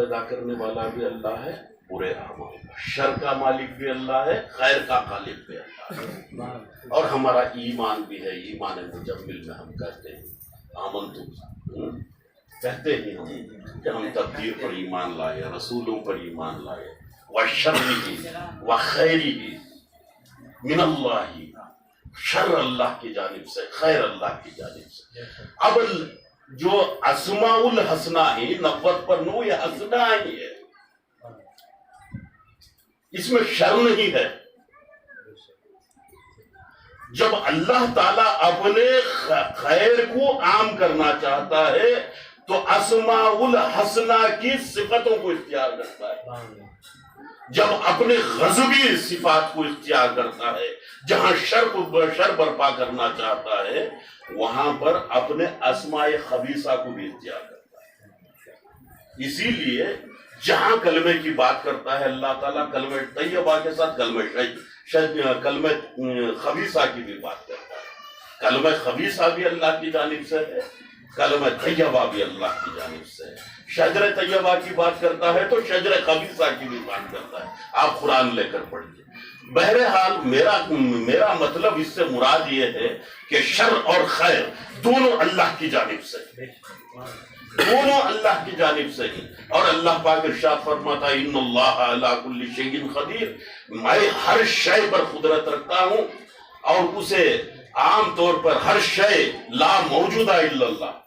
پیدا کرنے والا بھی اللہ ہے، برے اعمال کا، شر کا مالک بھی اللہ ہے، خیر کا خالق بھی اللہ ہے۔ اور ہمارا ایمان بھی ہے، ایمان مجمل میں ہم کہتے ہیں آمنتو، کہتے ہیں ہم کہ ہم تقدیر پر ایمان لائے، رسولوں پر ایمان لائے، وَشَرِّهِ وَخَيْرِهِ من اللہ، شر اللہ کی جانب سے، خیر اللہ کی جانب سے۔ اب جو اسماء الحسنہ ہی 90 پر 9 یہ حسنہ ہی ہے، اس میں شر نہیں ہے۔ جب اللہ تعالیٰ اپنے خیر کو عام کرنا چاہتا ہے تو اسماء الحسنہ کی صفتوں کو اختیار کرتا ہے، جب اپنے غضبی صفات کو اختیار کرتا ہے، جہاں شر برپا کرنا چاہتا ہے وہاں پر اپنے اسماء خبیثہ کو بھی اختیار کرتا ہے۔ اسی لیے جہاں کلمے کی بات کرتا ہے اللہ تعالیٰ کلمہ طیبہ کے ساتھ کلمہ خبیثہ کی بھی بات کرتا ہے۔ کلمہ خبیثہ بھی اللہ کی جانب سے ہے، کلمہ طیبہ بھی اللہ کی جانب سے ہے۔ شجر طیبہ کی بات کرتا ہے تو شجر خبیثہ کی بھی بات کرتا ہے۔ آپ قرآن لے کر پڑھیے۔ بہرحال میرا مطلب اس سے مراد یہ ہے کہ شر اور خیر دونوں اللہ کی جانب سے، دونوں اللہ کی جانب سے ہی۔ اور اللہ پاک ارشاد فرماتا ہے ان اللہ علی کل شیء قدیر، میں ہر شے پر قدرت رکھتا ہوں، اور اسے عام طور پر ہر شے لا موجودہ الا اللہ،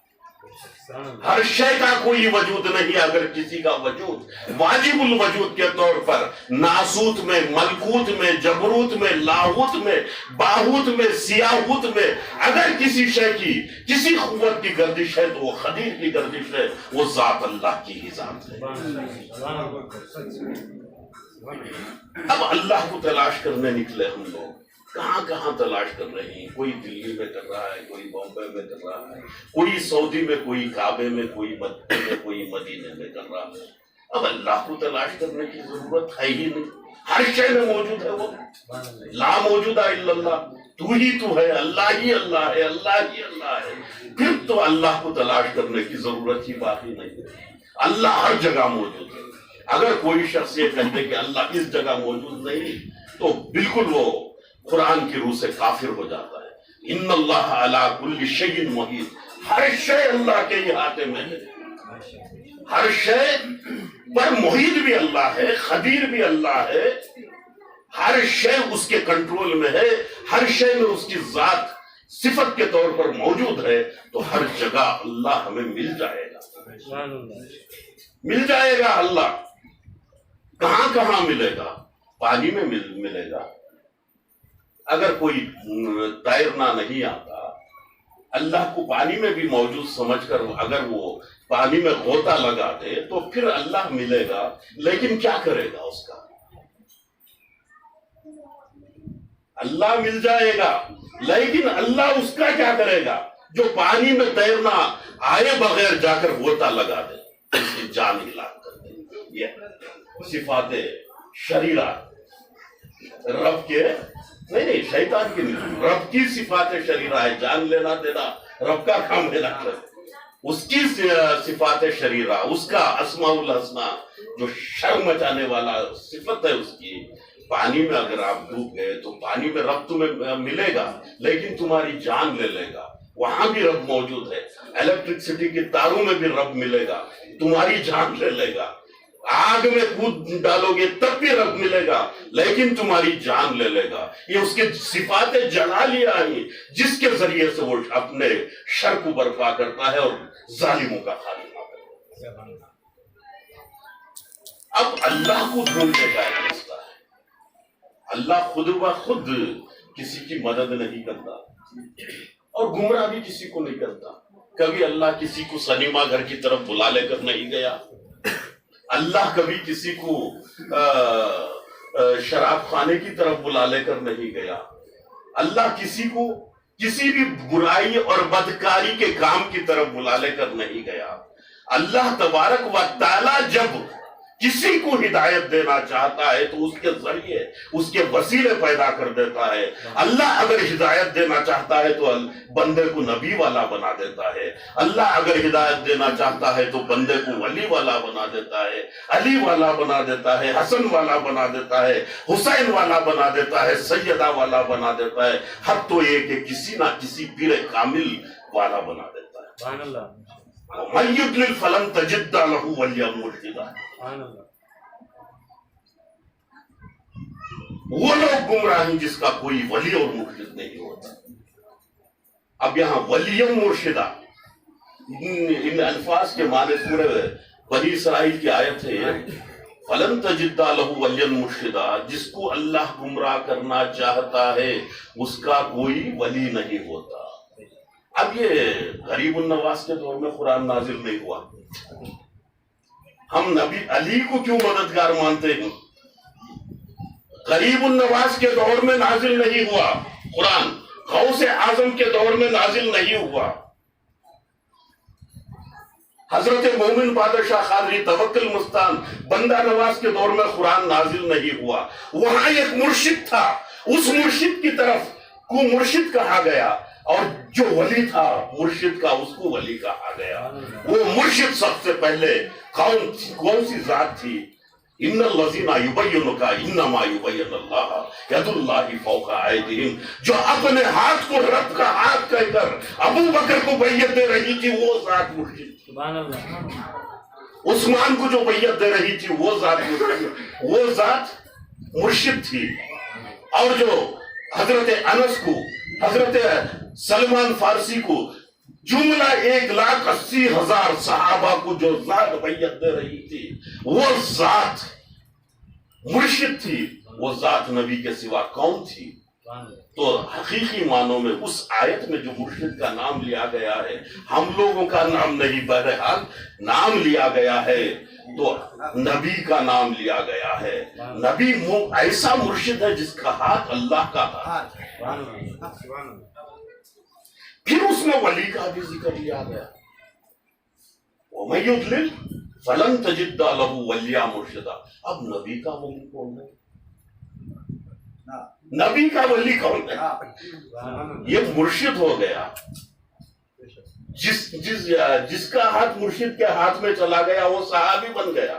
ہر شے کا کوئی وجود نہیں، اگر کسی کا وجود واجب الوجود کے طور پر ناسوت میں، ملکوت میں، جبروت میں، لاہوت میں، باہوت میں، سیاہوت میں اگر کسی شے کی کسی قوت کی گردش ہے تو وہ قدیر کی گردش ہے، وہ ذات اللہ کی ہی ذات ہے۔ اب اللہ کو تلاش کرنے نکلے ہم لوگ، کہاں کہاں تلاش کر رہے ہیں، کوئی دلی میں کر رہا ہے، کوئی بامبے میں کر رہا ہے، کوئی سعودی میں، کوئی کعبے میں، کوئی مکے میں، کوئی مدینے میں کر رہا ہے۔ اب اللہ کو تلاش کرنے کی ضرورت ہے ہی نہیں، ہر شے میں موجود ہے، وہ لا موجودہ الا اللہ، تو ہی تو ہے، اللہ ہی اللہ ہے، اللہ ہی اللہ ہے۔ پھر تو اللہ کو تلاش کرنے کی ضرورت ہی باقی نہیں ہے، اللہ ہر جگہ موجود ہے۔ اگر کوئی شخص یہ کہتے کہ اللہ اس جگہ موجود نہیں تو بالکل وہ قرآن کی روح سے کافر ہو جاتا ہے۔ ان اللہ علی کل شیء محیط، ہر شے اللہ کے احاطے میں ہے، ہر شے پر محیط بھی اللہ ہے، خبیر بھی اللہ ہے، ہر شے اس کے کنٹرول میں ہے، ہر شے میں اس کی ذات صفت کے طور پر موجود ہے، تو ہر جگہ اللہ ہمیں مل جائے گا، مل جائے گا اللہ۔ کہاں کہاں ملے گا؟ پانی میں ملے گا۔ اگر کوئی تیرنا نہیں آتا، اللہ کو پانی میں بھی موجود سمجھ کر اگر وہ پانی میں غوطہ لگا دے تو پھر اللہ ملے گا، لیکن کیا کرے گا اس کا؟ اللہ مل جائے گا لیکن اللہ اس کا کیا کرے گا؟ جو پانی میں تیرنا آئے بغیر جا کر غوطہ لگا دے، اس کی جان ہلاک کر دے۔ یہ صفات شریرہ رب کے نہیں شیطان کی نہیں، رب کی صفات شریرہ ہے، جان لینا دینا رب کا کام ہے، اس کی صفات شریرہ، اس کا اسماء الحسنہ جو شر مچانے والا صفت ہے اس کی۔ پانی میں اگر آپ ڈوب گئے تو پانی میں رب تمہیں ملے گا لیکن تمہاری جان لے لے گا، وہاں بھی رب موجود ہے۔ الیکٹرکسٹی کی تاروں میں بھی رب ملے گا، تمہاری جان لے لے گا۔ آگ میں کود ڈالو گے تب بھی رب ملے گا لیکن تمہاری جان لے لے گا۔ یہ اس کے صفات جلالیہ ہیں جس کے ذریعے سے وہ اپنے شر کو برپا کرتا ہے اور ظالموں کا خاتمہ کرتا ہے۔ اب اللہ کو ڈھونڈنے کا ایک راستہ ہے، اللہ خود بخود کسی کی مدد نہیں کرتا اور گمراہ بھی کسی کو نہیں کرتا۔ کبھی اللہ کسی کو سنیما گھر کی طرف بلا لے کر نہیں گیا، اللہ کبھی کسی کو شراب خانے کی طرف بلا لے کر نہیں گیا، اللہ کسی کو کسی بھی برائی اور بدکاری کے کام کی طرف بلا لے کر نہیں گیا۔ اللہ تبارک و تعالی جب کسی کو ہدایت دینا چاہتا ہے تو اس کے ذریعے اس کے وسیلے پیدا کر دیتا ہے. اللہ اگر ہدایت دینا چاہتا ہے تو بندے کو نبی والا بنا دیتا ہے. اللہ اگر ہدایت دینا چاہتا ہے تو بندے کو ولی والا بنا دیتا ہے, علی والا بنا دیتا ہے, حسن والا بنا دیتا ہے, حسین والا بنا دیتا ہے, سیدہ والا بنا دیتا ہے, حد تو یہ کہ کسی نہ کسی پیر کامل والا بنا دیتا ہے. سبحان اللہ. وَمَن يُضْلِلْ فَلَن تَجِدَ لَهُ وَلِيًّا مُرْشِدًا. سبحان اللہ. وہ لوگ گمراہ ہیں جس کا کوئی ولی اور مرشد نہیں ہوتا. اب یہاں ولی مرشدہ ان الفاظ کے معنی پورے بنی اسرائیل کی آیت ہے فَلَن تَجِدَ لَهُ وَلِيًّا مُرْشِدًا. جس کو اللہ گمراہ کرنا چاہتا ہے اس کا کوئی ولی نہیں ہوتا. اب یہ غریب النواز کے دور میں قرآن نازل نہیں ہوا. ہم نبی علی کو کیوں مددگار مانتے ہیں؟ غریب النواز کے دور میں نازل نہیں ہوا قرآن, غوث اعظم کے دور میں نازل نہیں ہوا, حضرت مومن بادشاہ قادری توکل مستان بندہ نواز کے دور میں قرآن نازل نہیں ہوا. وہاں ایک مرشد تھا, اس مرشد کی طرف کو مرشد کہا گیا, اور جو ولی تھا مرشد کا اس کو ولی کہا گیا. وہ مرشد سب سے پہلے کون سی ذات تھی؟ ان الذین یبینک انما یبین اللہ ید اللہ فوق ایدیہم. جو اپنے ہاتھ کو رب کا ہاتھ کہہ کر ابو بکر کو بیعت دے رہی تھی وہ ذات مرشد. سبحان اللہ. عثمان کو جو بیعت دے رہی تھی وہ ذات مرشد تھی. اور جو حضرت انس کو, حضرت سلمان فارسی کو, جملہ 1,80,000 صحابہ کو جو ذات بیعت دے رہی تھی وہ ذات مرشد تھی. وہ ذات نبی کے سوا کون تھی؟ تو حقیقی معنوں میں اس آیت میں جو مرشد کا نام لیا گیا ہے, ہم لوگوں کا نام نہیں, بہرحال نام لیا گیا ہے تو نبی کا نام لیا گیا ہے. نبی ایسا مرشد ہے جس کا ہاتھ اللہ کا ہاتھ. پھر اس میں ولی کا بھی ذکر لیا گیا. وَمَن يُضْلِلْ فَلَن تَجِدَ لَهُ وَلِيًّا مُرْشِدًا. اب نبی کا ولی کون ہے؟ نبی کا ولی کون ہے؟ یہ مرشد ہو گیا. جس کا ہاتھ مرشد کے ہاتھ میں چلا گیا وہ صحابی بن گیا.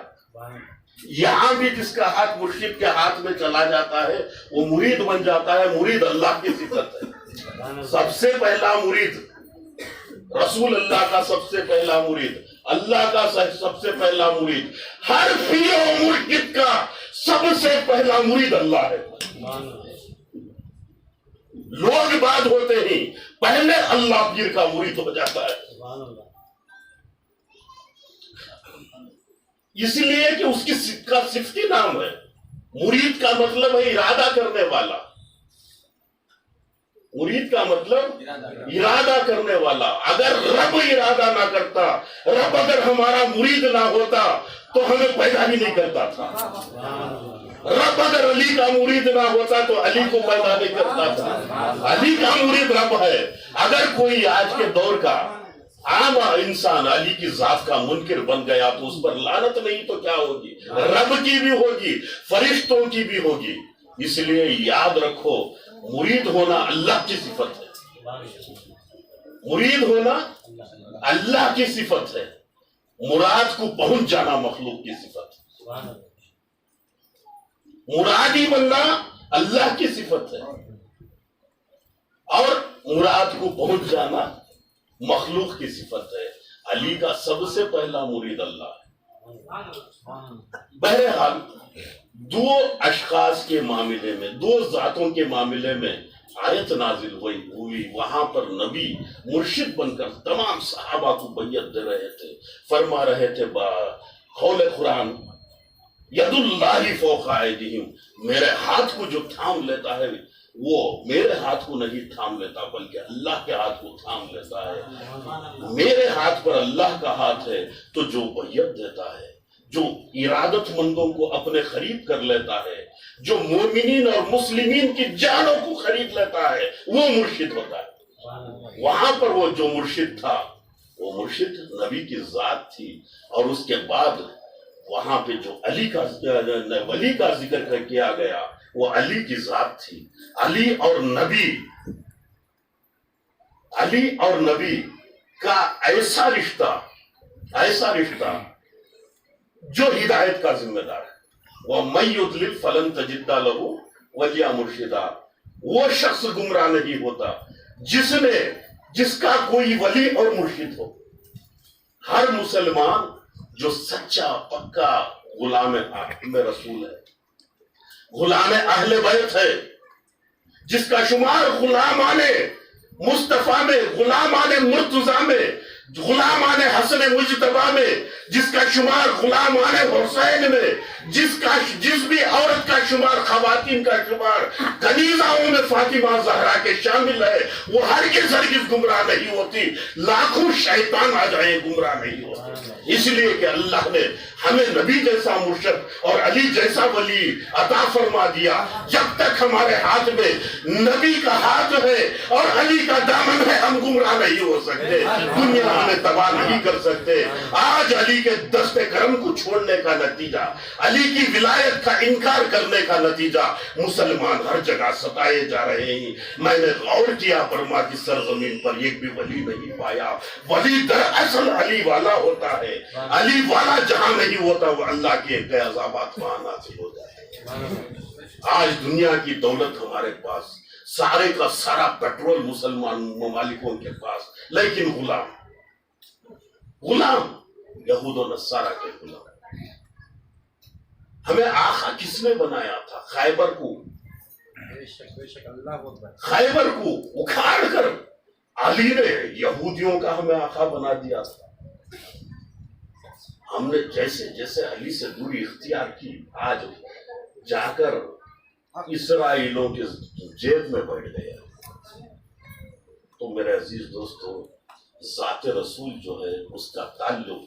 یہاں بھی جس کا ہاتھ مرشد کے ہاتھ میں چلا جاتا ہے وہ مرید بن جاتا ہے. مرید اللہ کی صفت ہے. سب سے پہلا مرید رسول اللہ کا, سب سے پہلا مرید اللہ کا, سب سے پہلا مرید ہر پیر و مرشد کا سب سے پہلا مرید اللہ ہے. لوگ بعد ہوتے ہیں, پہلے اللہ پیر کا مرید ہو جاتا ہے. اس لیے کہ اس کا صفتی نام ہے. مرید کا مطلب ہے ارادہ کرنے والا. مرید کا مطلب ارادہ کرنے والا. اگر رب ارادہ نہ کرتا, رب اگر ہمارا مرید نہ ہوتا تو ہمیں پیدا ہی نہیں کرتا تھا. رب اگر علی کا مرید نہ ہوتا تو علی کو پیدا نہیں کرتا تھا. علی کا مرید رب ہے. اگر کوئی آج کے دور کا عام انسان علی کی ذات کا منکر بن گیا تو اس پر لعنت نہیں تو کیا ہوگی؟ رب کی بھی ہوگی, فرشتوں کی بھی ہوگی. اس لیے یاد رکھو مرید ہونا اللہ کی صفت ہے. مرید ہونا اللہ کی صفت ہے. مراد کو پہنچ جانا مخلوق کی صفت ہے. مرادی بننا اللہ کی صفت ہے اور مراد کو پہنچ جانا مخلوق کی صفت ہے. علی کا سب سے پہلا مرید اللہ ہے. بہرحال دو اشخاص کے معاملے میں, دو ذاتوں کے معاملے میں آیت نازل ہوئی. وہاں پر نبی مرشد بن کر تمام صحابہ کو بیعت دے رہے تھے, فرما رہے تھے قول قرآن ید اللہ فوق ایدیہم. میرے ہاتھ کو جو تھام لیتا ہے وہ میرے ہاتھ کو نہیں تھام لیتا بلکہ اللہ کے ہاتھ کو تھام لیتا ہے. میرے ہاتھ پر اللہ کا ہاتھ ہے تو جو بیعت دیتا ہے, جو ارادت مندوں کو اپنے قریب کر لیتا ہے, جو مومنین اور مسلمین کی جانوں کو خرید لیتا ہے وہ مرشد ہوتا ہے. وہاں پر وہ جو مرشد تھا وہ مرشد نبی کی ذات تھی. اور اس کے بعد وہاں پہ جو علی کا ولی کا ذکر کیا گیا وہ علی کی ذات تھی. علی اور نبی کا ایسا رشتہ جو ہدایت کا ذمہ دار ہے. وَمَن يُضْلِلْ فَلَن تَجِدَ لَهُ وَلِيًّا مُرْشِدًا. وہ شخص گمراہ نہیں ہوتا جس کا کوئی ولی اور مرشد ہو. ہر مسلمان جو سچا پکا غلام رسول ہے، غلام اہل بیت ہے، جس کا شمار غلامان مصطفیٰ میں، غلامان مرتضیٰ میں، غلامان حسن مجتبیٰ میں، جس کا شمار غلامان حسین میں، جس بھی عورت کا شمار، خواتین کا شمار کنیزاؤں میں فاطمہ زہرا کے شامل ہے، وہ ہرگز گمراہ نہیں ہوتی. لاکھوں شیطان آ جائیں گمراہ نہیں ہوتے. اس لیے کہ اللہ نے ہمیں نبی جیسا مرشد اور علی جیسا ولی عطا فرما دیا. جب تک ہمارے ہاتھ میں نبی کا ہاتھ ہے اور علی کا دامن ہے، ہم گمراہ نہیں ہو سکتے. دنیا ہمیں تباہ نہیں کر سکتے. آج علی کے دست کرم کو چھوڑنے کا نتیجہ، علی کی ولایت کا انکار کرنے کا نتیجہ مسلمان ہر جگہ ستائے جا رہے ہیں. میں نے غور کیا برما کی سرزمین پر ایک بھی ولی نہیں پایا. ولی دراصل علی والا ہوتا ہے. علی والا جہاں نہیں ہوتا وہ اللہ کے عذابات وہاں نازل ہو جاتے ہیں. آج دنیا کی دولت ہمارے پاس، سارے کا سارا پیٹرول مسلمان ممالکوں کے پاس، لیکن غلام یہود و نصارہ کے غلام. ہمیں آقا کس نے بنایا تھا؟ خیبر کو اکھاڑ کر علی نے یہودیوں کا ہمیں آقا بنا دیا تھا. ہم نے جیسے علی سے دوری اختیار کی، آج جا کر اسرائیلوں کے جیب میں بیٹھ گیا. تو میرے عزیز دوستو، ذات رسول جو ہے اس کا تعلق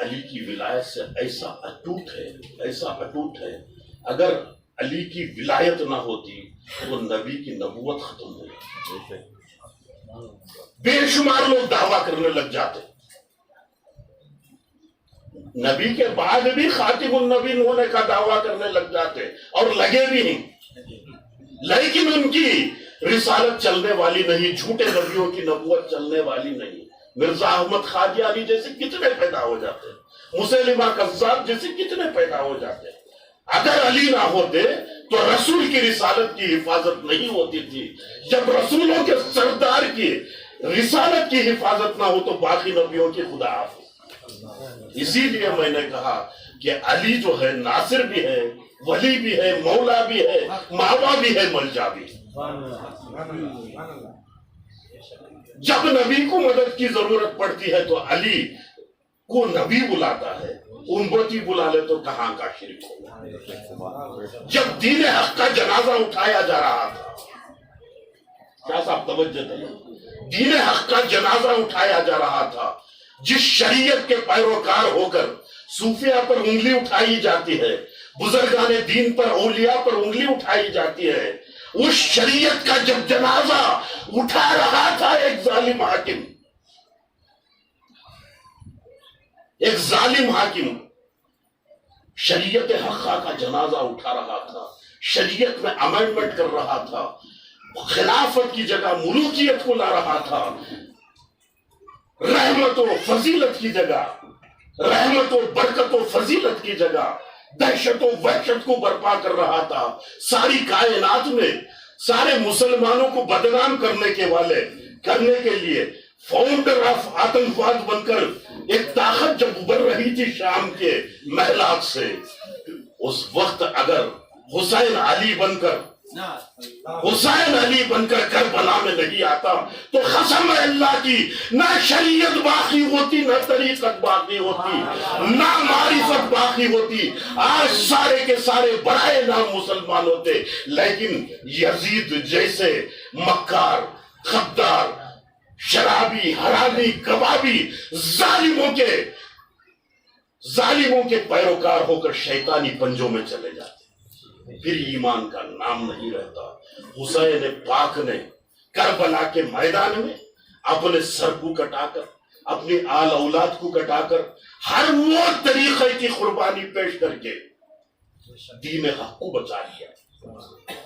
علی کی ولایت سے ایسا اٹوٹ ہے. اگر علی کی ولایت نہ ہوتی تو نبی کی نبوت ختم ہو جاتی. بے شمار لوگ دعویٰ کرنے لگ جاتے، نبی کے بعد بھی خاتم النبی ہونے کا دعویٰ کرنے لگ جاتے، اور لگے بھی نہیں، لیکن ان کی رسالت چلنے والی نہیں، جھوٹے نبیوں کی نبوت چلنے والی نہیں. مرزا احمد قادیانی جیسے کتنے پیدا ہو جاتے، مسیلمہ کذاب جیسے کتنے پیدا ہو جاتے. اگر علی نہ ہوتے تو رسول کی رسالت کی حفاظت نہیں ہوتی تھی. جب رسولوں کے سردار کی رسالت کی حفاظت نہ ہو تو باقی نبیوں کی خدا حافظ. اسی لیے میں نے کہا کہ علی جو ہے ناصر بھی ہے، ولی بھی ہے، مولا بھی ہے، ماوا بھی ہے، ملجا بھی ہے. جب نبی کو مدد کی ضرورت پڑتی ہے تو علی کو نبی بلاتا ہے، امتی بلا لے تو کہاں کا شرک ہوگا. جب دین حق کا جنازہ اٹھایا جا رہا تھا، کیا صاحب توجہ دیں، دین حق کا جنازہ اٹھایا جا رہا تھا، جس شریعت کے پیروکار ہو کر صوفیہ پر انگلی اٹھائی جاتی ہے، بزرگان دین پر، اولیاء پر انگلی اٹھائی جاتی ہے، اس شریعت کا جب جنازہ اٹھا رہا تھا ایک ظالم حاکم شریعت حقہ کا جنازہ اٹھا رہا تھا، شریعت میں امینڈمنٹ کر رہا تھا، خلافت کی جگہ ملوکیت کو لا رہا تھا، رحمت و فضیلت کی جگہ، رحمت و برکت و فضیلت کی جگہ دہشت و وحشت کو برپا کر رہا تھا. ساری کائنات میں سارے مسلمانوں کو بدنام کرنے کے لیے فاؤنڈر آف آتنکواد بن کر ایک طاقت جب ابھر رہی تھی شام کے محلات سے، اس وقت اگر حسین علی بن کر کربلا میں نہیں آتا تو قسم اللہ کی نہ شریعت باقی ہوتی، نہ طریقت باقی ہوتی، نہ معرفت باقی ہوتی. آج سارے کے سارے برائے نام مسلمان ہوتے، لیکن یزید جیسے مکار، غدار، شرابی، حرامی، کبابی ظالموں کے پیروکار ہو کر شیطانی پنجوں میں چلے جاتے، پھر ایمان کا نام نہیں رہتا. حسین پاک نے کربلا کے میدان میں اپنے سر کو کٹا کر اپنی آل اولاد کو کٹا کر ہر وہ طریقے کی قربانی پیش کر کے دین حق کو بچا لیا،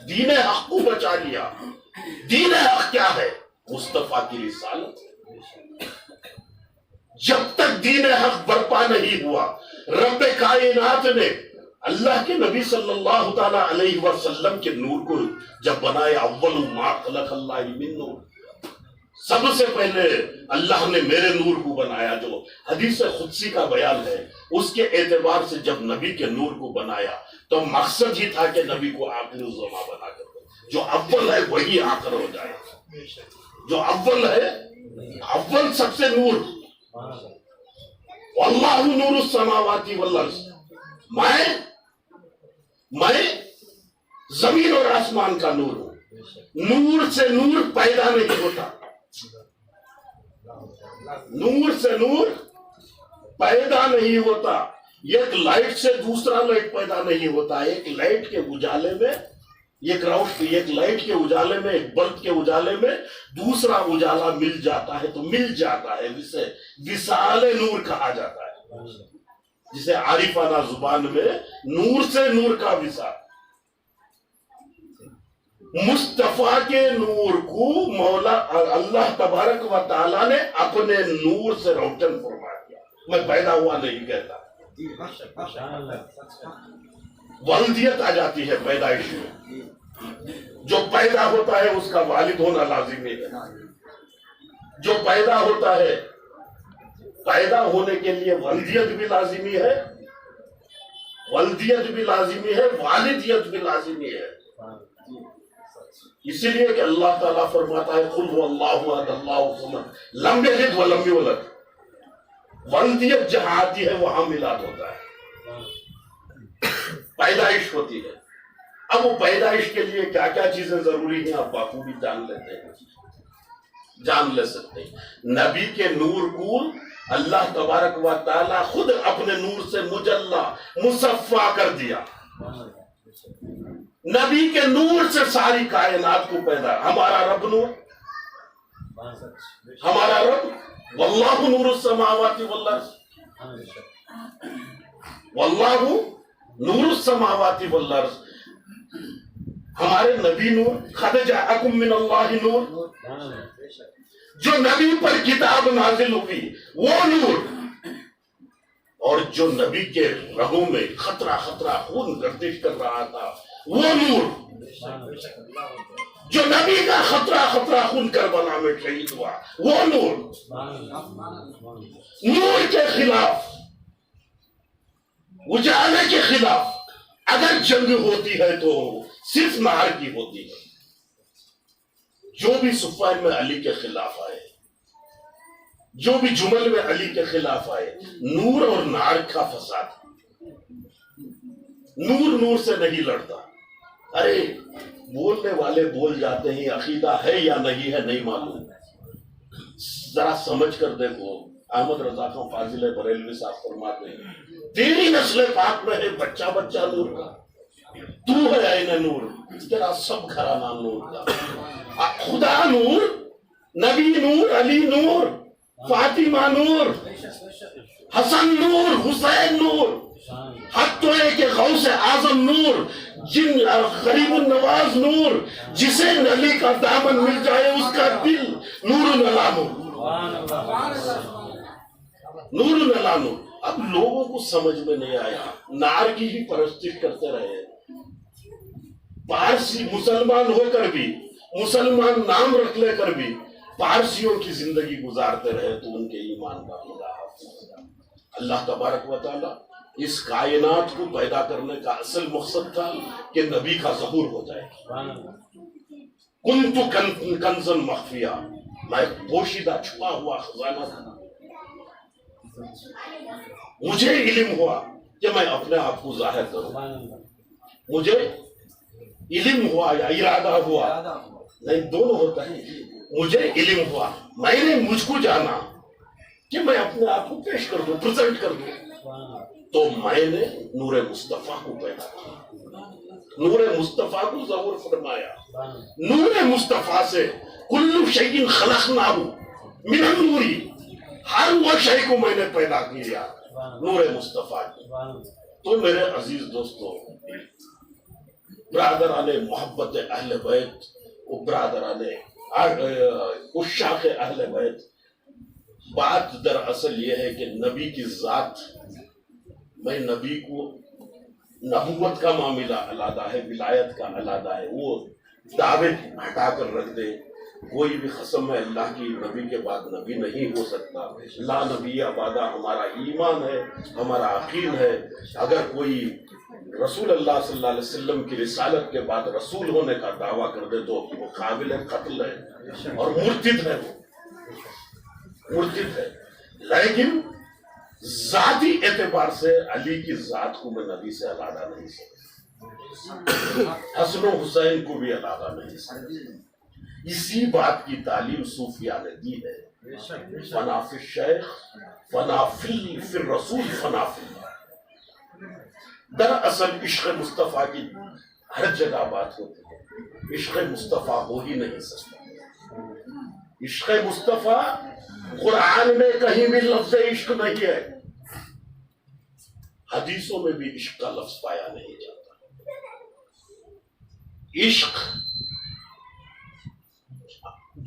دین حق کو بچا لیا۔ دین حق کیا ہے؟ مصطفیٰ کی رسالت۔ جب تک دین حق برپا نہیں ہوا، رب کائنات نے اللہ کے نبی صلی اللہ تعالی علیہ وسلم کے نور کو جب بنایا، اول ما خلق اللہ من نور، سب سے پہلے اللہ نے میرے نور کو بنایا، جو حدیث قدسی کا بیان ہے۔ اس کے اعتبار سے جب نبی کے نور کو بنایا تو مقصد ہی تھا کہ نبی کو آخر الزما بنا کر دے، جو اول ہے وہی آخر ہو جائے، جو اول ہے اول سب سے نور۔ واللہ نور السماوات والارض، میں زمین اور آسمان کا نور ہوں۔ نور سے نور پیدا نہیں ہوتا، نور سے نور پیدا نہیں ہوتا، ایک لائٹ سے دوسرا لائٹ پیدا نہیں ہوتا۔ ایک لائٹ کے اجالے میں ایک لائٹ کے اجالے میں، ایک بلب کے اجالے میں دوسرا اجالا مل جاتا ہے تو مل جاتا ہے، جسے وصال نور کہا جاتا ہے، جسے عارفانہ زبان میں نور سے نور کا وصال۔ مصطفیٰ کے نور کو مولا اللہ تبارک و تعالیٰ نے اپنے نور سے روشن فرما دیا۔ میں پیدا ہوا نہیں کہتا، والدیت آ جاتی ہے پیدائش میں۔ جو پیدا ہوتا ہے اس کا والد ہونا لازمی ہے، جو پیدا ہوتا ہے پیدا ہونے کے لیے والدیت بھی لازمی ہے، والدیت بھی لازمی ہے، والدیت بھی لازمی ہے۔ اسی لیے کہ اللہ تعالیٰ فرماتا ہے قل هو اللہ احد اللہ الصمد لم یلد ولم یولد۔ والدیت جہاں آتی ہے وہاں میلاد ہوتا ہے، پیدائش ہوتی ہے۔ اب وہ پیدائش کے لیے کیا کیا چیزیں ضروری ہیں آپ بخوبی جان لیتے ہیں، جان لے سکتے ہیں۔ نبی کے نور کو اللہ تبارک و تعالیٰ خود اپنے نور سے مجلہ مصفا کر دیا۔ نبی کے نور سے ساری کائنات کو پیدا۔ ہمارا رب نور، ہمارا رب واللہ نور السماوات والارض، واللہ نور السماوات والارض۔ ہمارے نبی نور، قد جاءکم من اللہ نور، جو نبی پر کتاب نازل ہوئی وہ نور، اور جو نبی کے رگوں میں خطرہ خطرہ خون گردش کر رہا تھا وہ نور، جو نبی کا خطرہ خطرہ خون کربلا میں شہید ہوا وہ نور۔ نور کے خلاف، اجالے کے خلاف اگر جنگ ہوتی ہے تو صرف نہار کی ہوتی ہے۔ جو بھی صفین میں علی کے خلاف آئے، جو بھی جمل میں علی کے خلاف آئے، نور اور نار کا فساد۔ نور نور سے نہیں لڑتا۔ ارے بولنے والے بول جاتے ہیں، عقیدہ ہے یا نہیں ہے نہیں معلوم، ذرا سمجھ کر دیکھو۔ احمد رضا خان فاضل بریلوی صاحب فرماتے ہیں تیری نسل پاک میں ہے بچہ بچہ نور کا، تو ہے عین نور، تیرا سب گھرانہ نور کا۔ خدا نور، نبی نور، علی نور، فاطمہ نور، حسن نور، حسین نور، حق تو ہے کہ غوث اعظم نور، جن غریب النواز نور، جسے نلی کا دامن مل جائے اس کا دل نور نلا نور، نور نلا نور۔ اب لوگوں کو سمجھ میں نہیں آیا، نار کی ہی پرستش کرتے رہے، پارسی مسلمان ہو کر بھی، مسلمان نام رکھ لے کر بھی پارسیوں کی زندگی گزارتے رہے تو ان کے ایمان کا خدا حافظ۔ اللہ تبارک و تعالی اس کائنات کو پیدا کرنے کا اصل مقصد تھا کہ نبی کا ظہور ہو جائے۔ کنت کنزا مخفیہ، میں ایک پوشیدہ چھپا ہوا خزانہ تھا۔ مجھے علم ہوا کہ میں اپنے آپ کو ظاہر کروں، مجھے علم ہوا یا ارادہ ہوا، نہیں دونوں ہوتا ہے۔ مجھے علم ہوا، میں نے مجھ کو جانا کہ میں اپنے آپ کو پیش کر دوں، پریزنٹ کر دوں، تو میں نے نور مصطفیٰ کو پیدا کیا، نور مصطفیٰ کو ظہور فرمایا۔ نور مصطفیٰ سے کل شیء خلقناہ من النور، ہر وہ شے کو میں نے پیدا کیا نور مصطفیٰ کی. تو میرے عزیز دوستوں، برادران محبت اہل بیت، برادران عشاق اہل بیت، بات دراصل یہ ہے کہ نبی کی ذات میں نبی کو نبوت کا معاملہ علیحدہ ہے، ولایت کا علیحدہ ہے، وہ دعوے ہٹا کر رکھ دے. کوئی بھی قسم ہے اللہ کی، نبی کے بعد نبی نہیں ہو سکتا. لا نبی بعدہ ہمارا ایمان ہے، ہمارا عقید ہے. اگر کوئی رسول اللہ صلی اللہ علیہ وسلم کی رسالت کے بعد رسول ہونے کا دعویٰ کر دے تو وہ قابل قتل ہے اور مرتد ہے، وہ مرتد ہے. لیکن ذاتی اعتبار سے علی کی ذات کو میں نبی سے علیحدہ نہیں سکتا، حسن و حسین کو بھی علیحدہ نہیں سکتا. اسی بات کی تعلیم صوفیہ نے دی ہے، فنا فی الشیخ فنا فی الرسول فنا فی اللہ. دراصل عشق مصطفیٰ کی ہر جگہ بات ہوتی ہے، عشق مصطفیٰ ہو ہی نہیں سکتا. عشق مصطفیٰ قرآن میں کہیں بھی لفظ عشق نہیں ہے، حدیثوں میں بھی عشق کا لفظ پایا نہیں جاتا. عشق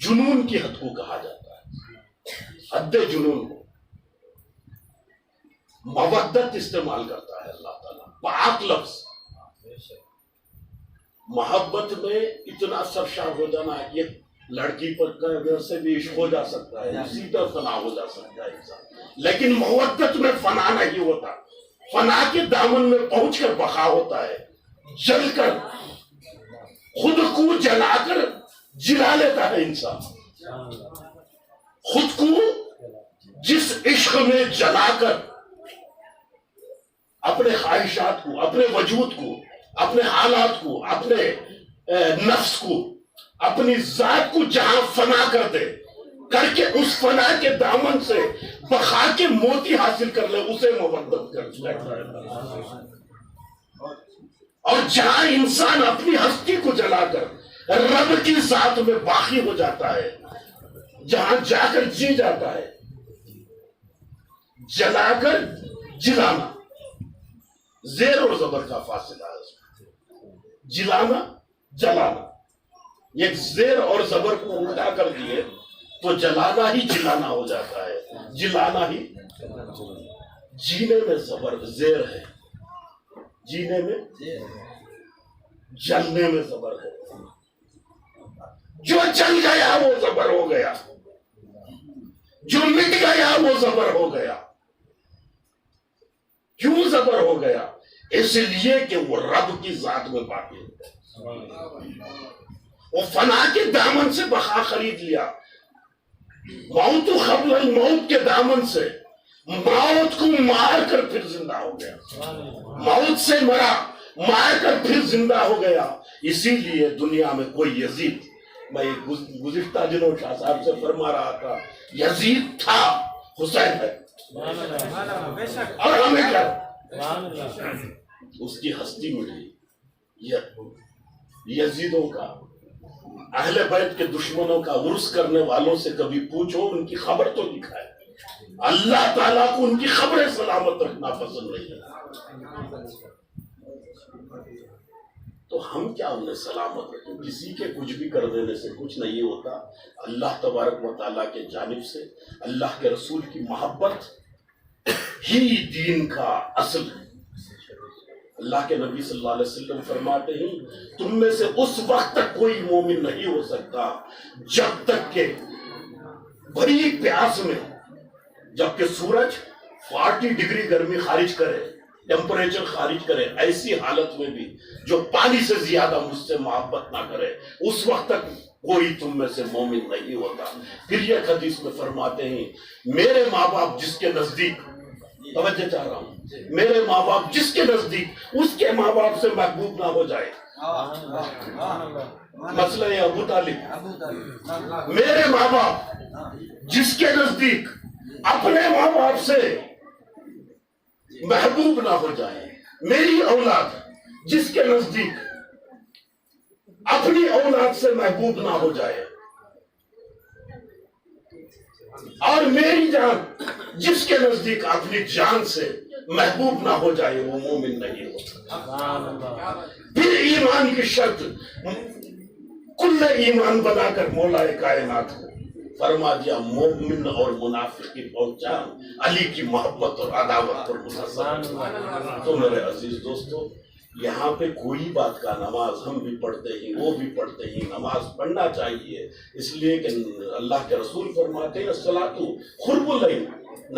جنون کی حد کو کہا جاتا ہے، حد جنون کو. مودت استعمال کرتا ہے اللہ تعالیٰ، پاک لفظ. محبت میں اتنا سرشار ہو جانا، یہ لڑکی پر سے بھی عشق ہو جا سکتا ہے، اسی طرح فنا ہو جا سکتا ہے انسان. لیکن مودت میں فنا نہیں ہوتا، فنا کے دامن میں پہنچ کر بقا ہوتا ہے، جل کر خود کو جلا کر جلا لیتا ہے انسان. خود کو جس عشق میں جلا کر اپنے خواہشات کو، اپنے وجود کو، اپنے حالات کو، اپنے نفس کو، اپنی ذات کو جہاں فنا کر دے، کر کے اس فنا کے دامن سے بقا کے موتی حاصل کر لے، اسے مودت کرتا ہے. اور جہاں انسان اپنی ہستی کو جلا کر رب کی ذات میں باقی ہو جاتا ہے، جہاں جا کر جی جاتا ہے. جلا کر جلانا، زیر اور زبر کا فاصلہ ہے اس میں. جلانا، جلانا، ایک زیر اور زبر کو الٹا کر دیے تو جلانا ہی جلانا ہو جاتا ہے. جلانا ہی، جینے میں زبر زیر ہے، جینے میں، جلنے میں زبر ہے. جو جل گیا وہ زبر ہو گیا، جو مٹ گیا وہ زبر ہو گیا. کیوں زبر ہو گیا؟ اس لیے کہ وہ رب کی ذات میں باقی ہو گیا، وہ فنا کے دامن سے بقا خرید لیا. موت قبل الموت کے دامن سے موت کو مار کر پھر زندہ ہو گیا، موت سے مرا، مار کر پھر زندہ ہو گیا. اسی لیے دنیا میں کوئی یزید، میں گزشتہ دنوں شاہ صاحب سے فرما رہا تھا، یزید تھا، حسین ہے، اور ہمیں کیا، اس کی ہستی ملی. یزیدوں کا، اہل بیت کے دشمنوں کا عرس کرنے والوں سے کبھی پوچھو، ان کی خبر تو دکھائے. اللہ تعالیٰ کو ان کی خبریں سلامت رکھنا پسند نہیں ہے، تو ہم کیا انہیں سلامت رکھیں؟ کسی کے کچھ بھی کر دینے سے کچھ نہیں ہوتا. اللہ تبارک و تعالیٰ کے جانب سے اللہ کے رسول کی محبت ہی دین کا اصل ہے. اللہ کے نبی صلی اللہ علیہ وسلم فرماتے ہیں، تم میں سے اس وقت تک کوئی مومن نہیں ہو سکتا جب تک کہ بڑی پیاس میں، جبکہ سورج 40 ڈگری گرمی خارج کرے، ٹیمپریچر خارج کرے، ایسی حالت میں بھی جو پانی سے زیادہ مجھ سے محبت نہ کرے، اس وقت تک کوئی تم میں سے مومن نہیں ہوتا. پھر یہ حدیث میں فرماتے ہیں، میرے ماں باپ جس کے نزدیک، توجہ چاہ رہا ہوں، میرے ماں باپ جس کے نزدیک اس کے ماں باپ سے محبوب نہ ہو جائے. مسئلہ ہے ابو طالب، میرے ماں باپ جس کے نزدیک اپنے ماں باپ سے محبوب نہ ہو جائے، میری اولاد جس کے نزدیک اپنی اولاد سے محبوب نہ ہو جائے، اور میری جان جس کے نزدیک اپنی جان سے محبوب نہ ہو جائے وہ مومن نہیں ہوتا. پھر ایمان کی شرط کل ایمان بنا کر مولا کائنات کو فرما دیا مومن اور منافق کی پہچان علی کی محبت اور عداوت پر منحصر. تو میرے عزیز دوستو یہاں پہ کوئی بات کا نماز ہم بھی پڑھتے ہیں وہ بھی پڑھتے ہیں، نماز پڑھنا چاہیے اس لیے کہ اللہ کے رسول فرماتے ہیں الصلاۃ قرب العین،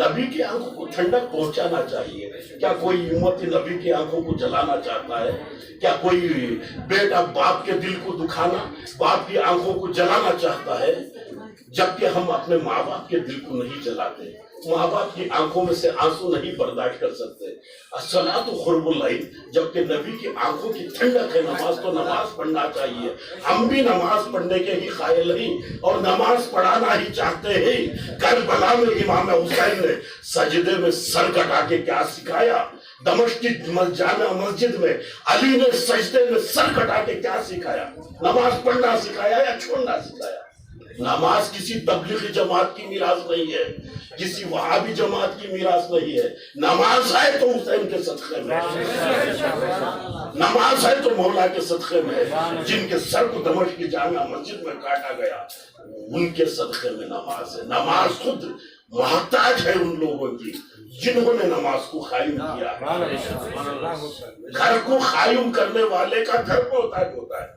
نبی کی آنکھوں کو ٹھنڈک پہنچانا چاہیے. کیا کوئی امت نبی کی آنکھوں کو جلانا چاہتا ہے؟ کیا کوئی بیٹا باپ کے دل کو دکھانا، باپ کی آنکھوں کو جلانا چاہتا ہے؟ جبکہ ہم اپنے ماں باپ کے دل کو نہیں جلاتے، ماں باپ کی آنکھوں میں سے آنسو نہیں برداشت کر سکتے. الصلاۃ قرب العین، جبکہ نبی کی آنکھوں کی ٹھنڈک ہے نماز، تو نماز پڑھنا چاہیے. ہم بھی نماز پڑھنے کے ہی قائل ہیں اور نماز پڑھانا ہی چاہتے ہیں. کربلا میں امام حسین نے سجدے میں سر کٹا کے کیا سکھایا، دمشق کی جامع مسجد میں علی نے سجدے میں سر کٹا کے کیا سکھایا؟ نماز پڑھنا سکھایا یا چھوڑنا سکھایا؟ نماز کسی تبلیغی جماعت کی میراث نہیں ہے، کسی وہابی جماعت کی میراث نہیں ہے. نماز ہے تو حسین کے صدقے میں، نماز ہے تو مولا کے صدقے میں. جن کے سر کو دمشق کی جامع مسجد میں کاٹا گیا ان کے صدقے میں نماز ہے. نماز خود محتاج ہے ان لوگوں کی جنہوں نے نماز کو قائم کیا. گھر کو قائم کرنے والے کا گھر محتاج ہوتا ہے.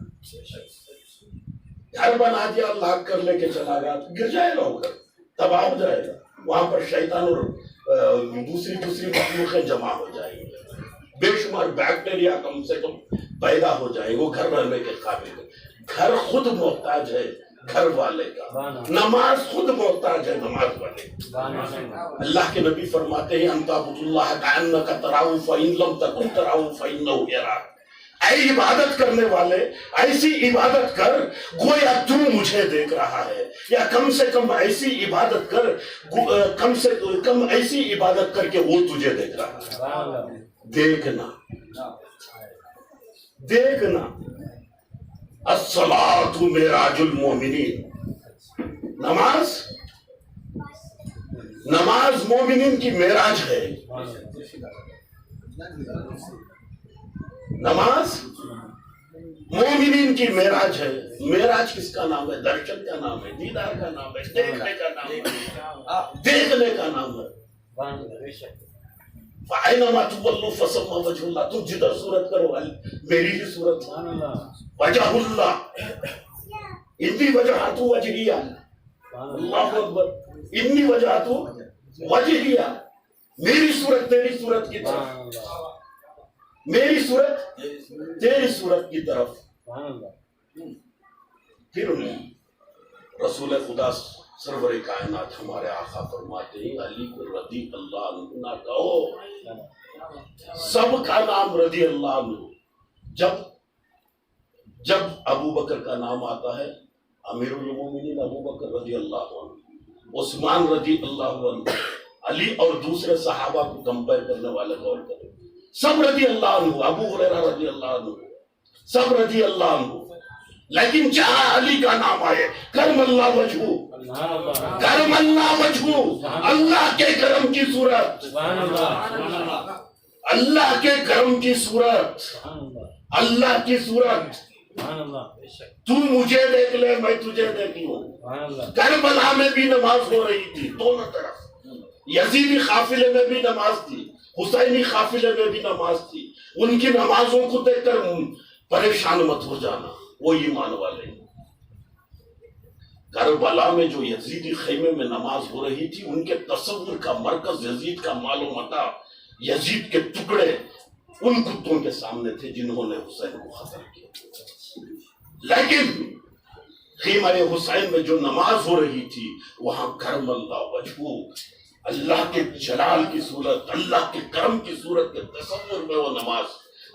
گھر بنا دیا لاک کر لے کے چلا گیا تو گر جائے گا، وہ گھر تباہ ہو جائے گا. وہاں پر شیطان اور دوسری مخلوقیں جمع ہو جائیں گے، بے شمار بیکٹیریا کم سے کم پیدا ہو جائیں گے، وہ گھر رہنے کے قابل ہے. گھر خود محتاج ہے گھر والے کا، نماز خود محتاج ہے نماز والے کا. اللہ کے نبی فرماتے ہیں انت عبد اللہ کأنک تراہ فإن لم تکن تراہ فإنہ یراک. اے عبادت کرنے والے ایسی عبادت کر گویا تو مجھے دیکھ رہا ہے، یا کم سے کم ایسی عبادت کر کم سے کم ایسی عبادت کر کے وہ تجھے دیکھ رہا ہے. دیکھنا الصلاۃ معراج المومنین. نماز مومنین کی معراج ہے. نماز مومنین کی معراج ہے. معراج کس کا نام ہے؟ درشن کا نام ہے، دیدار کا نام ہے، دیکھنے کا نام ہے، دیکھنے کا نام ہے. فَأَيْنَمَا تُوَلُّوا فَثَمَّ وَجْهُ اللَّهِ. تم جدھر صورت کرو میری ہی صورت وجہ اللہ. انی وجہت وجہیہ، اللہ اکبر، انی وجہت وجہیہ. میری صورت تیری صورت کی طرف، میری صورت تیری صورت کی طرف. پھر رسول خدا سرور کائنات ہمارے آقا فرماتے ہیں علی کو رضی اللہ عنہ نہ کہو، سب کا نام رضی اللہ عنہ. جب ابو بکر کا نام آتا ہے امیر المومنین ابو بکر رضی اللہ عنہ، عثمان رضی اللہ عنہ، علی اور دوسرے صحابہ کو کمپیئر کرنے والے غور کریں، سب رضی اللہ عنہ، ابو ہریرہ رضی اللہ عنہ، سب رضی اللہ عنہ. لیکن جہاں علی کا نام آئے کرم اللہ وجہہ، کرم اللہ وجہہ، اللہ کے کرم کی صورت، اللہ کے کرم کی صورت، اللہ کی صورت. تو مجھے دیکھ لے میں تجھے دیکھ لوں. کربلا میں بھی نماز ہو رہی تھی دونوں طرف، یزیدی قافلے میں بھی نماز تھی، حسینی قافلے میں بھی نماز تھی. ان کی نمازوں کو دیکھ کر پریشان مت ہو جانا، وہ ایمان والے. کربلا میں جو یزیدی خیمے میں نماز ہو رہی تھی ان کے تصور کا مرکز یزید کا مال و متاع، یزید کے ٹکڑے ان کتوں کے سامنے تھے جنہوں نے حسین کو قتل کیا. لیکن خیمہ حسین میں جو نماز ہو رہی تھی وہاں کرم اللہ وجہہ، اللہ کے جلال کی صورت، اللہ کے کرم کی صورت کے تصور میں وہ نماز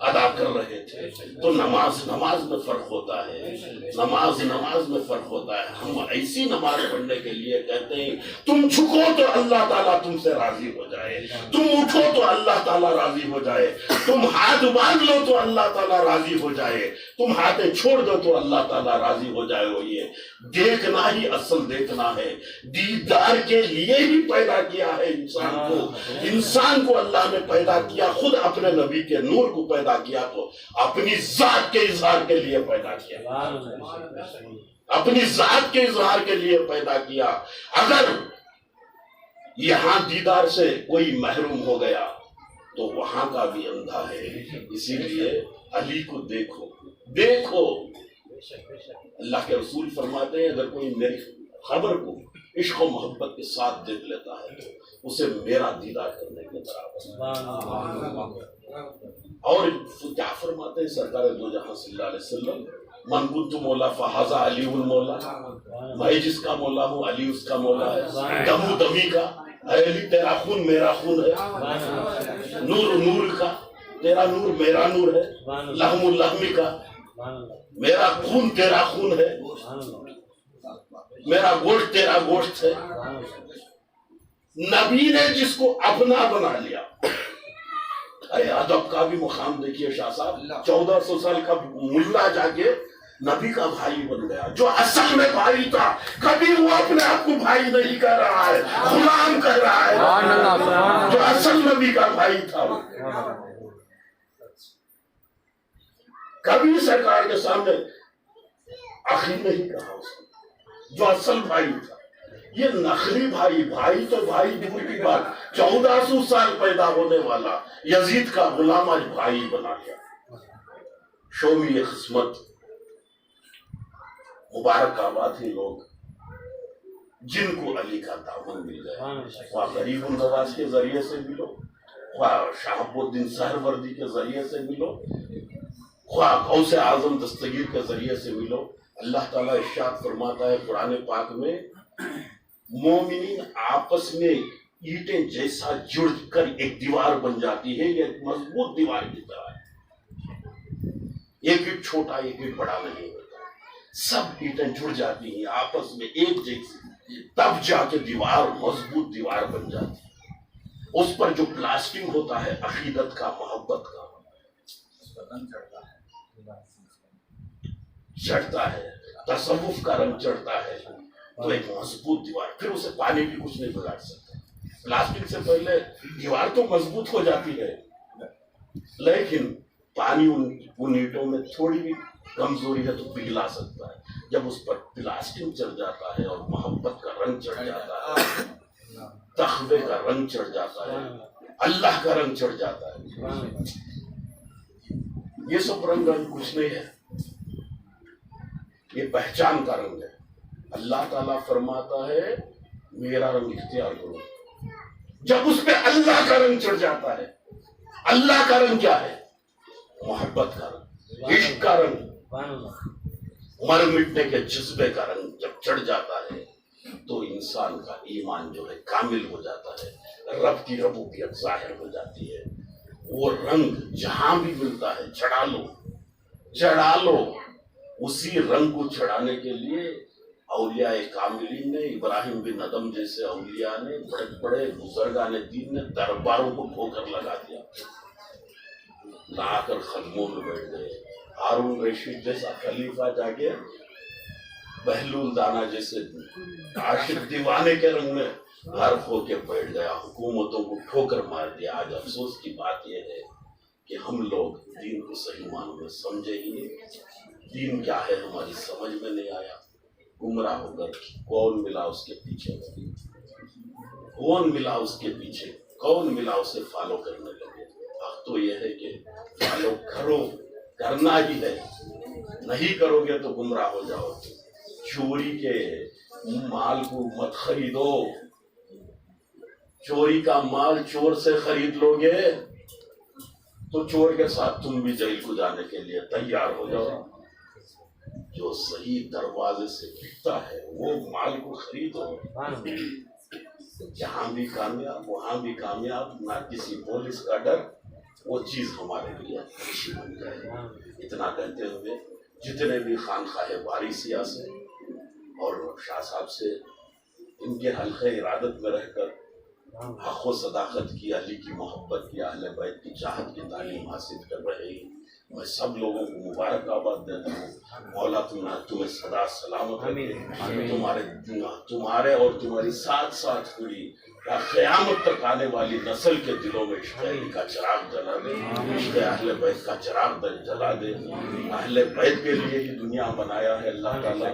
ادا کر رہے تھے. تو نماز میں فرق ہوتا ہے, نماز میں فرق ہوتا ہے. ہم ایسی نماز پڑھنے کے لیے کہتے ہیں تم جھکو تو اللہ تعالیٰ تم سے راضی ہو جائے, تم اٹھو تو اللہ تعالیٰ راضی ہو جائے, تم ہاتھ باندھ لو تو اللہ تعالیٰ راضی ہو جائے, تم ہاتھیں چھوڑ دو تو اللہ تعالیٰ راضی ہو جائے. وہ یہ دیکھنا ہی اصل دیکھنا ہے. دیدار کے لیے ہی پیدا کیا ہے انسان کو اللہ نے پیدا کیا, خود اپنے نبی کے نور کو پیدا کیا تو اپنی ذات کے اظہار کے لیے پیدا کیا, اپنی ذات کے اظہار کے لیے پیدا کیا. اگر یہاں دیدار سے کوئی محروم ہو گیا تو وہاں کا بھی اندھا ہے. اسی لیے علی کو دیکھو دیکھو. اللہ کے رسول فرماتے ہیں اگر کوئی میری خبر کو عشق و محبت کے ساتھ دیکھ لیتا ہے تو اسے میرا دیدار کرنے کے برابر. اور کیا فرماتے ہیں سرکار دو جہاں صلی اللہ علیہ وسلم, من کنت مولا فہذا علی المولا, میں جس کا مولا ہوں علی اس کا مولا ہے. دم دمی کا, اے علی تیرا خون میرا خون ہے, نور نور کا, تیرا نور میرا نور ہے, لحم اللحمی کا, میرا خون تیرا خون ہے, میرا گوشت تیرا گوشت ہے. نبی نے جس کو اپنا بنا لیا. اے ادب کا بھی مقام دیکھیے شاہ صاحب, 1400 سال کا ملا جا کے نبی کا بھائی بن گیا. جو اصل میں بھائی تھا کبھی وہ اپنے آپ کو بھائی نہیں کہہ رہا ہے, غلام کہہ رہا ہے. جو اصل نبی کا بھائی تھا وہ کبھی سرکار کے سامنے آخری نہیں کہا اس کو. جو اصل بھائی تھا یہ نخلی بھائی, بھائی تو بھائی دور کی بات, 1400 سال پیدا ہونے والا یزید کا غلام آج بھائی بنا گیا. شومی قسمت, مبارک آباد ہی لوگ جن کو علی کا دامن مل گیا. خواہ غریب النواز کے ذریعے سے ملو, خواہ شہاب الدین سہروردی کے ذریعے سے ملو, خواہ غوث اعظم دستگیر کے ذریعے سے ملو. اللہ تعالیٰ ارشاد فرماتا ہے قرآن پاک میں, مومنین آپس میں اینٹیں جیسا جڑ کر ایک دیوار بن جاتی ہے, یہ ایک مضبوط دیوار کی طرح ہے. ایک اینٹ چھوٹا ایک اینٹ بڑا نہیں ہوتا, سب اینٹیں جڑ جاتی ہیں آپس میں ایک جیسی, تب جا کے دیوار مضبوط دیوار بن جاتی ہے. اس پر جو پلاسٹنگ ہوتا ہے عقیدت کا, محبت کا, چڑھتا ہے, تصوف کا رنگ چڑھتا ہے تو ایک مضبوط دیوار. پھر اسے پانی بھی کچھ نہیں بگاڑ سکتا. پلاسٹک سے پہلے دیوار تو مضبوط ہو جاتی ہے, لیکن پانی ان اینٹوں میں تھوڑی بھی کمزوری ہے تو پگھلا سکتا ہے. جب اس پر پلاسٹک چڑھ جاتا ہے اور محبت کا رنگ چڑھ جاتا ہے, تقوی کا رنگ چڑھ جاتا ہے, اللہ کا رنگ چڑھ جاتا ہے. یہ سب رنگ کچھ نہیں ہے, یہ پہچان کا رنگ ہے. اللہ تعالیٰ فرماتا ہے میرا رنگ اختیار کرو. جب اس پہ اللہ کا رنگ چڑھ جاتا ہے, اللہ کا رنگ کیا ہے؟ محبت کا رنگ, عشق کا رنگ, مر مٹنے کے جذبے کا رنگ جب چڑھ جاتا ہے تو انسان کا ایمان جو ہے کامل ہو جاتا ہے, رب کی ربوبیت ظاہر ہو جاتی ہے. وہ رنگ جہاں بھی ملتا ہے چڑھا لو, چڑھا لو. اسی رنگ کو چڑھانے کے لیے اولیاء کاملین نے, ابراہیم بن ادم جیسے اولیاء نے, بڑے بڑے بزرگان دین نے درباروں کو ٹھوکر لگا دیا, لا کر خدموں میں بیٹھ گئے. ہارون رشید جیسا خلیفہ جا کے بہلول دانا جیسے عاشق دیوانے کے رنگ میں غرق ہو کے بیٹھ گیا, حکومتوں کو ٹھوکر مار دیا. آج افسوس کی بات یہ ہے کہ ہم لوگ دین کو صحیح معنوں میں سمجھے ہی نہیں. دین کیا ہے ہماری سمجھ میں نہیں آیا. گمراہ ہو کر کون ملا اس کے پیچھے, کون ملا اس کے پیچھے, کون ملا اسے فالو کرنے لگے. حق تو یہ ہے کہ فالو کرو, کرنا ہی ہے, نہیں کرو گے تو گمراہ ہو جاؤ. چوری کے مال کو مت خریدو, چوری کا مال چور سے خرید لو گے تو چور کے ساتھ تم بھی جیل کو جانے کے لیے تیار ہو جاؤ. جو صحیح دروازے سے بکتا ہے وہ مال کو خریدو. جہاں بھی کامیاب وہاں بھی کامیاب, نہ کسی پولیس کا ڈر, وہ چیز ہمارے لیے خوشی بن جائے. اتنا کہتے ہوئے جتنے بھی خانقاہ باری سیاہ سے اور شاہ صاحب سے ان کے حلقہ ارادت میں رہ کر حق و صداقت کی، علی کی محبت کی، اہل بیت کی چاہت کی تعلیم حاصل کر رہے ہیں، میں سب لوگوں کو مبارکباد دیتا ہوں. مولا تمہیں سدا سلامت رکھے، تمہارے اور تمہاری ساتھ ساتھ پوری قیامت تک آنے والی نسل کے دلوں میں عشق علی کا چراغ جلا دے، عشق اہل بیت کا چراغ جلا دے. اہل بیت کے لیے ہی دنیا بنایا ہے اللہ تعالیٰ،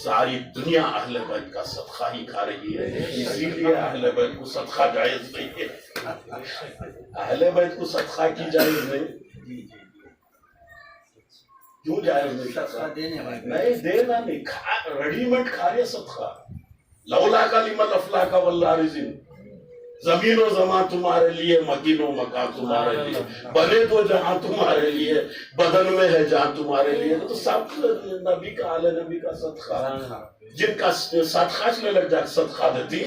ساری دنیا اہل بیت کا صدقہ ہی کھا رہی ہے، اسی لیے اہل بیت کو صدقہ جائز نہیں ہے. اہل بیت کو صدقہ کی جائز نہیں، کیوں جائز نہیں؟ نہیں دینا نہیں، ریڈی میڈ کھا رہے صدقہ. لولا کلمۃ افلاک واللہ رزق، زمین و زمان تمہارے لیے، مکین و مکان تمہارے لیے، بنے تو جہاں تمہارے لیے، بدن میں ہے جہاں تمہارے لیے. تو سب نبی کا آل نبی کا صدقہ، جن کا صدقہ چلے لگ جا صدقہ دیتی،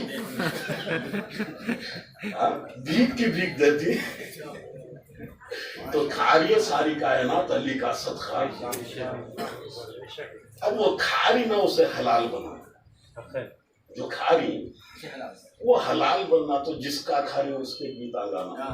بھیک کی بھیک دیتی. تو کھا رہی ہے ساری کائنات علی کا صدقہ. اب وہ کھا رہی نہ اسے حلال بنا، جو کھا رہی وہ حلال بننا، تو جس کا کھا رہی اس کے گیت آگانا.